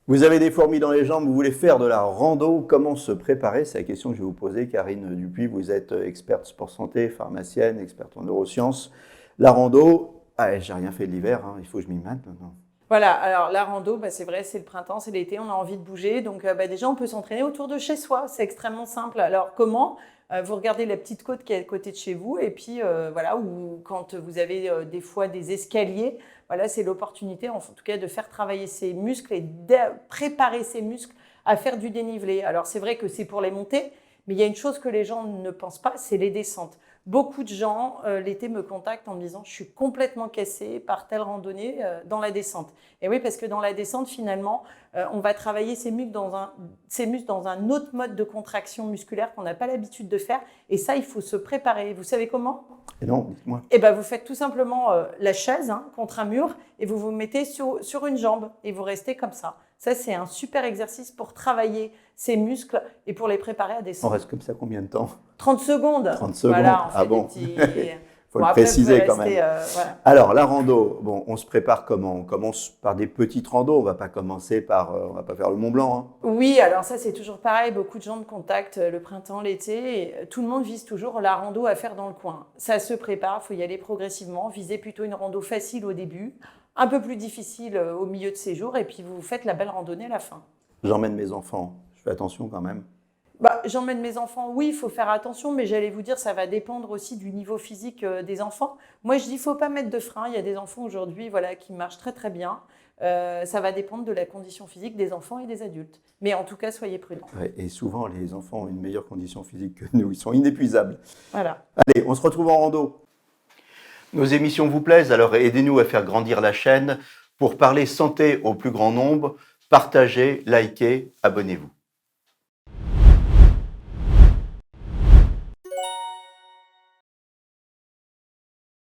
Vous avez des fourmis dans les jambes, vous voulez faire de la rando, comment se préparer? C'est la question que je vais vous poser. Karine Dupuis, vous êtes experte sport santé, pharmacienne, experte en neurosciences. La rando, j'ai rien fait de l'hiver, hein, il faut que je m'y mette maintenant. Voilà, alors la rando, c'est vrai, c'est le printemps, c'est l'été, on a envie de bouger. Donc déjà, on peut s'entraîner autour de chez soi. C'est extrêmement simple. Alors comment? Vous regardez la petite côte qui est à côté de chez vous. Et puis voilà, ou quand vous avez des fois des escaliers, voilà, c'est l'opportunité en tout cas de faire travailler ses muscles et de préparer ses muscles à faire du dénivelé. Alors c'est vrai que c'est pour les montées, mais il y a une chose que les gens ne pensent pas, c'est les descentes. Beaucoup de gens, l'été, me contactent en me disant « je suis complètement cassée par telle randonnée dans la descente ». Et oui, parce que dans la descente, finalement, on va travailler ces muscles dans un autre mode de contraction musculaire qu'on n'a pas l'habitude de faire. Et ça, il faut se préparer. Vous savez comment? Et non, dites-moi. Eh ben, vous faites tout simplement la chaise contre un mur et vous vous mettez sur une jambe et vous restez comme ça. Ça, c'est un super exercice pour travailler ces muscles et pour les préparer à On descendre. reste comme ça combien de temps? 30 secondes. 30 secondes, Voilà, on fait ah bon. des petits... Faut Bon, le après, préciser vous quand pouvez même. rester, voilà. Alors, la rando, bon, on se prépare comment? On commence par des petites randos, on va pas commencer par, on va pas faire le Mont Blanc, hein. Oui, alors ça, c'est toujours pareil. Beaucoup de gens me contactent le printemps, l'été. Et tout le monde vise toujours la rando à faire dans le coin. Ça se prépare, il faut y aller progressivement. Visez plutôt une rando facile au début, un peu plus difficile au milieu de séjour. Et puis, vous faites la belle randonnée à la fin. J'emmène mes enfants, je fais attention quand même. J'emmène mes enfants, oui, il faut faire attention, mais j'allais vous dire, ça va dépendre aussi du niveau physique des enfants. Moi, je dis, il ne faut pas mettre de frein. Il y a des enfants aujourd'hui qui marchent très très bien. Ça va dépendre de la condition physique des enfants et des adultes. Mais en tout cas, soyez prudents. Ouais, et souvent, les enfants ont une meilleure condition physique que nous, ils sont inépuisables. Voilà. Allez, on se retrouve en rando. Nos émissions vous plaisent, alors aidez-nous à faire grandir la chaîne pour parler santé au plus grand nombre. Partagez, likez, abonnez-vous.